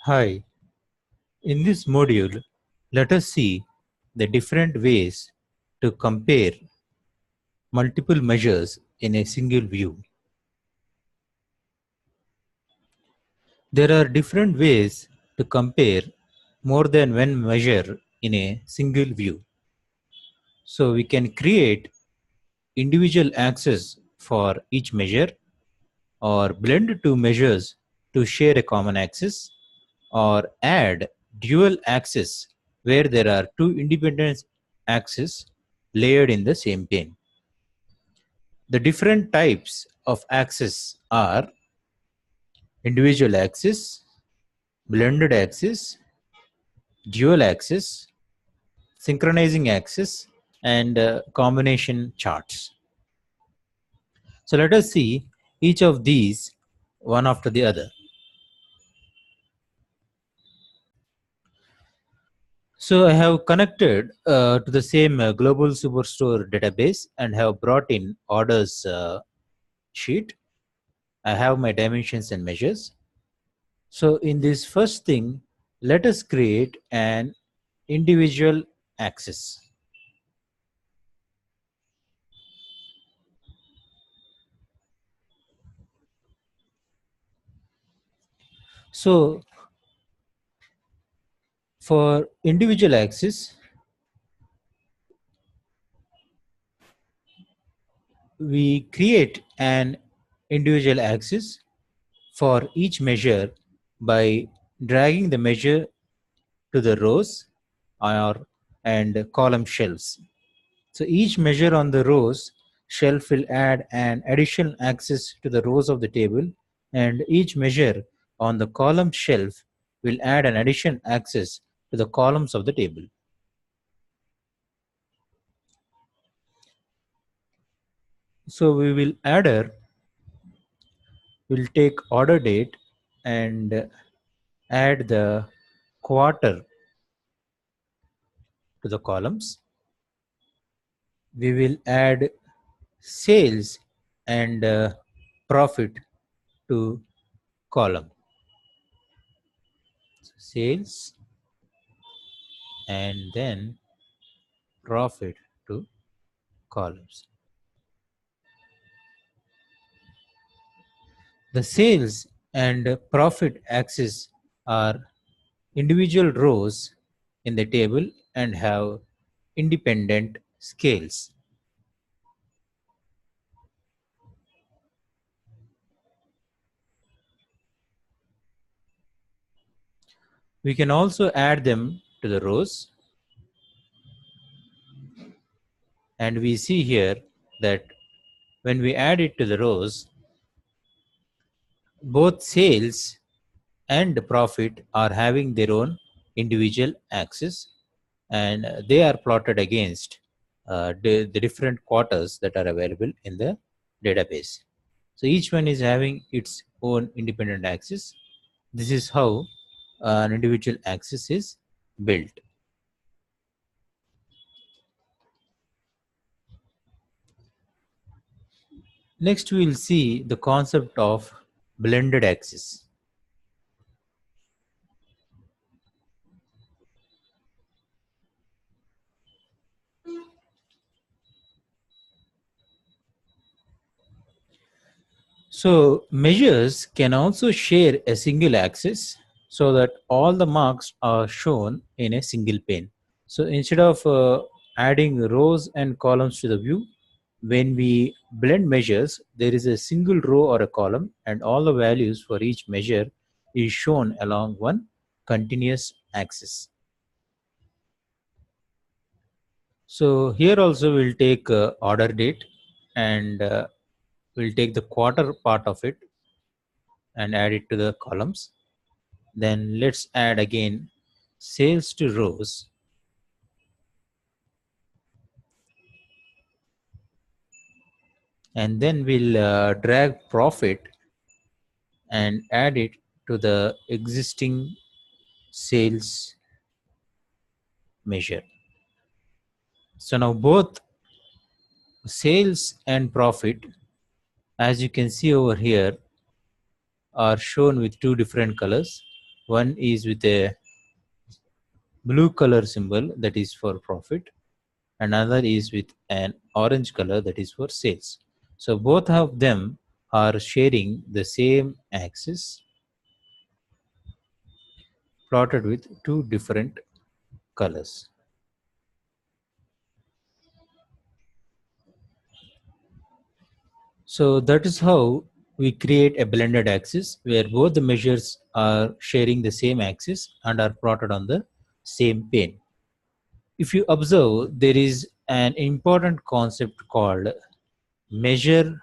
Hi, in this module, let us see the different ways to compare multiple measures in a single view. There are different ways to compare more than one measure in a single view. So we can create individual axes for each measure, or blend two measures to share a common axis, or add dual axes where there are two independent axes layered in the same plane. The different types of axes are individual axis, blended axis, dual axis, synchronizing axis, and combination charts. So let us see each of these one after the other. So I have connected to the same global superstore database and have brought in orders sheet. I have my dimensions and measures. So in this first thing, let us create an individual axis. So for individual axis, we create an individual axis for each measure by dragging the measure to the rows and column shelves. So each measure on the rows shelf will add an additional axis to the rows of the table, and each measure on the column shelf will add an additional axis to the columns of the table. So we will will take order date and add the quarter to the columns. We will add sales and profit to column. Sales and then profit to columns. The sales and profit axis are individual rows in the table and have independent scales. We can also add them to the rows, and we see here that when we add it to the rows, both sales and profit are having their own individual axis, and they are plotted against the different quarters that are available in the database. So each one is having its own independent axis. This is how an individual axis is built. Next, we will see the concept of blended axis. So measures can also share a single axis so that all the marks are shown in a single pane. So instead of adding rows and columns to the view, when we blend measures, there is a single row or a column, and all the values for each measure is shown along one continuous axis. So here also we'll take order date, and we'll take the quarter part of it and add it to the columns. Then let's add again sales to rows, and then we'll drag profit and add it to the existing sales measure. So now both sales and profit, as you can see over here, are shown with two different colors. One is with a blue color symbol, that is for profit. Another is with an orange color, that is for sales. So both of them are sharing the same axis plotted with two different colors. So that is how we create a blended axis where both the measures are sharing the same axis and are plotted on the same pane. If you observe, there is an important concept called measure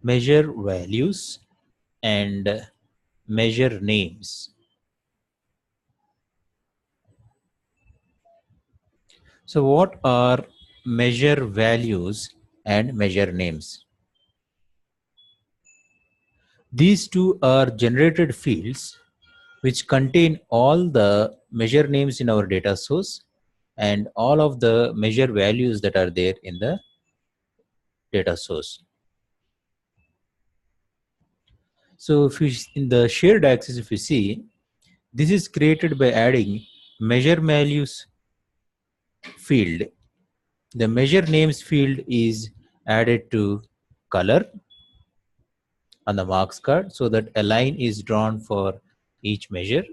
measure values and measure names. So what are measure values and measure names? These two are generated fields which contain all the measure names in our data source and all of the measure values that are there in the data source. So if you, in the shared axis, if you see, this is created by adding measure values field. The measure names field is added to color on the marks card so that a line is drawn for each measure.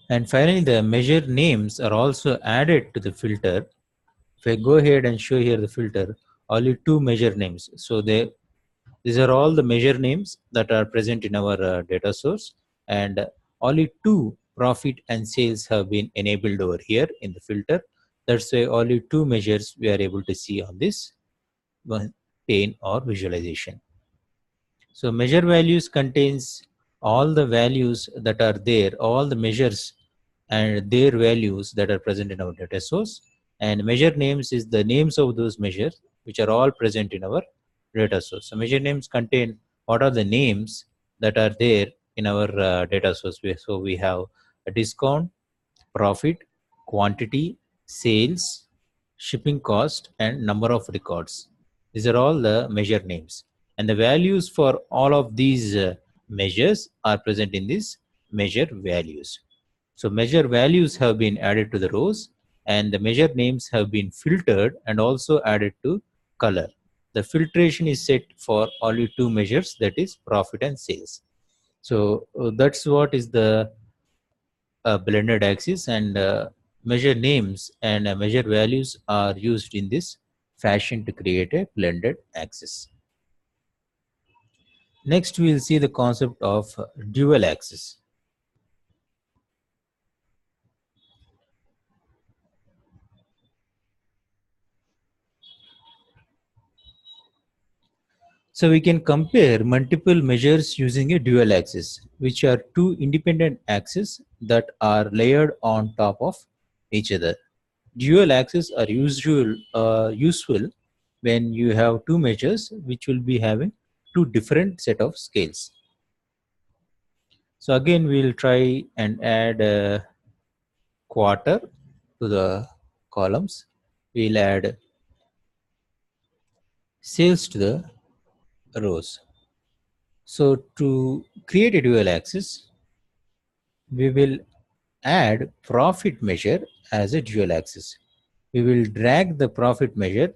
And finally, the measure names are also added to the filter. If I go ahead and show here the filter, only two measure names. So these are all the measure names that are present in our data source, and only two profit and sales have been enabled over here in the filter. That's why only two measures we are able to see on this one pane or visualization. So measure values contains all the values that are there, all the measures and their values that are present in our data source. And measure names is the names of those measures which are all present in our data source. So measure names contain what are the names that are there in our data source. So we have a discount, profit, quantity, sales, shipping cost, and number of records. These are all the measure names. And the values for all of these measures are present in these measure values. So measure values have been added to the rows and the measure names have been filtered and also added to color. The filtration is set for only two measures, that is profit and sales. So that's what is the blended axis, and measure names and measure values are used in this fashion to create a blended axis. Next, we will see the concept of dual axis. So we can compare multiple measures using a dual axis, which are two independent axes that are layered on top of each other. Dual axes are useful when you have two measures which will be having two different set of scales. So again, we'll try and add a quarter to the columns. We'll add sales to the rows. So to create a dual axis, we will add profit measure as a dual axis. We will drag the profit measure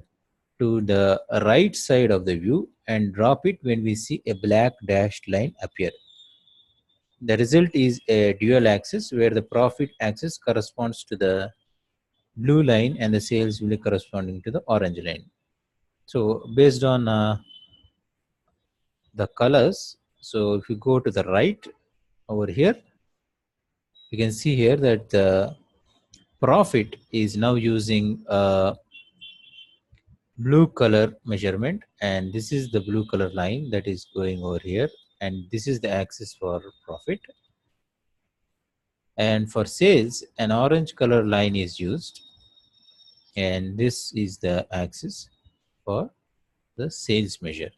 to the right side of the view and drop it when we see a black dashed line appear. The result is a dual axis where the profit axis corresponds to the blue line and the sales will be corresponding to the orange line. So based on the colors, so if you go to the right over here, you can see here that the profit is now using blue color measurement, and this is the blue color line that is going over here, and this is the axis for profit. And for sales, an orange color line is used, and this is the axis for the sales measure.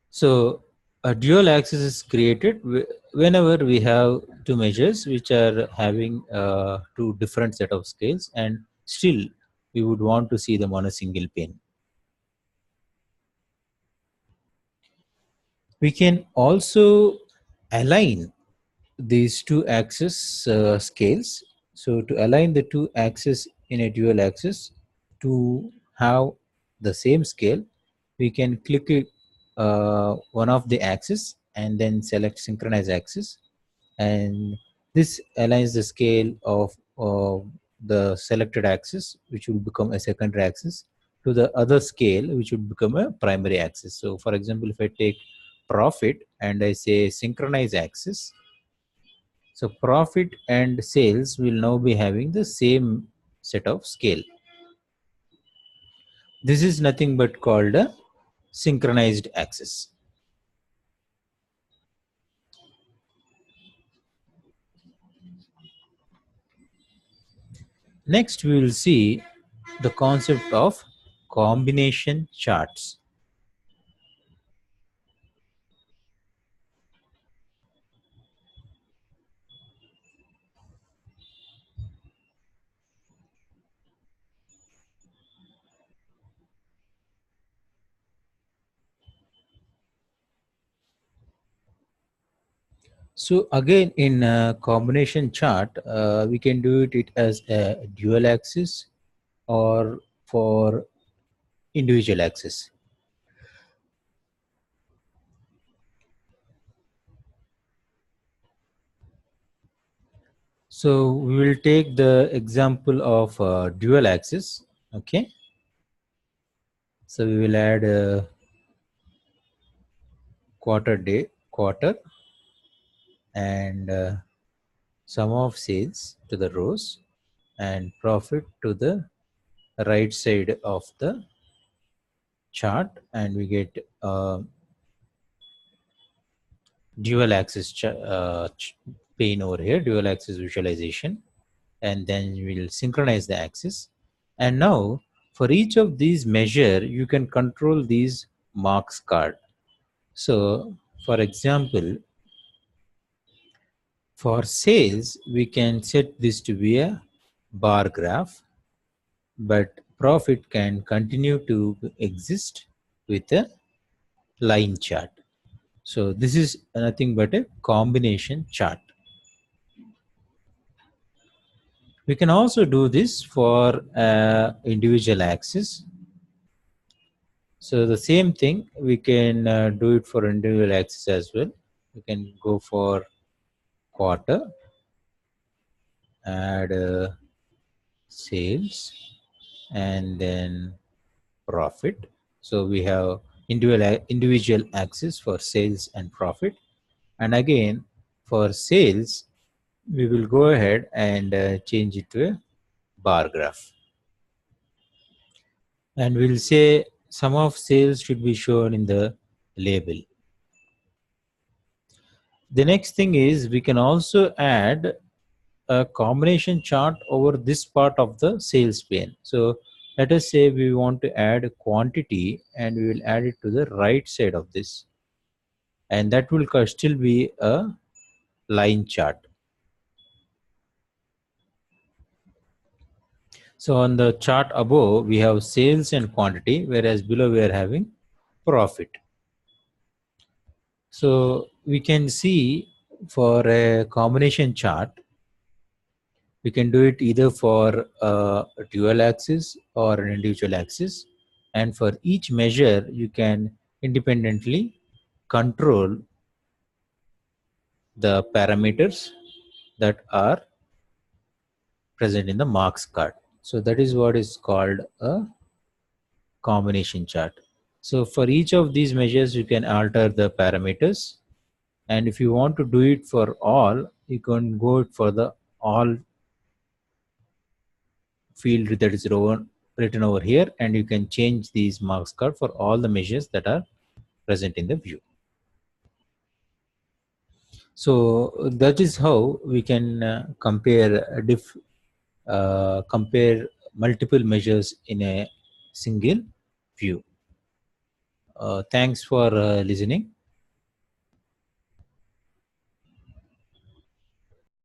So a dual axis is created whenever we have two measures which are having two different set of scales, and still we would want to see them on a single pane. We can also align these two axis scales. So to align the two axes in a dual axis to have the same scale, we can click it, one of the axis and then select synchronize axis, and this aligns the scale of the selected axis, which will become a secondary axis, to the other scale, which would become a primary axis. So for example, if I take profit and I say synchronize axis, so profit and sales will now be having the same set of scale. This is nothing but called a synchronized axis. Next, we will see the concept of combination charts. So again, in a combination chart, we can do it as a dual axis or for individual axis. So we will take the example of dual axis. Okay. So we will add a quarter and sum of sales to the rows and profit to the right side of the chart, and we get dual axis pane over here, dual axis visualization, and then we will synchronize the axis. And now for each of these measure, you can control these marks card. So for example, for sales, we can set this to be a bar graph, but profit can continue to exist with a line chart. So this is nothing but a combination chart. We can also do this for individual axis. So the same thing, we can do it for individual axis as well. We can go for quarter, add sales, and then profit. So we have individual axis for sales and profit. And again, for sales, we will go ahead and change it to a bar graph. And we'll say sum of sales should be shown in the label. The next thing is we can also add a combination chart over this part of the sales pane. So let us say we want to add a quantity and we will add it to the right side of this, and that will still be a line chart. So on the chart above, we have sales and quantity, whereas below we are having profit. So we can see for a combination chart, we can do it either for a dual axis or an individual axis. And for each measure, you can independently control the parameters that are present in the marks card. So that is what is called a combination chart. So for each of these measures, you can alter the parameters. And if you want to do it for all, you can go for the all field that is written over here, and you can change these marks card for all the measures that are present in the view. So that is how we can compare multiple measures in a single view. Thanks for listening.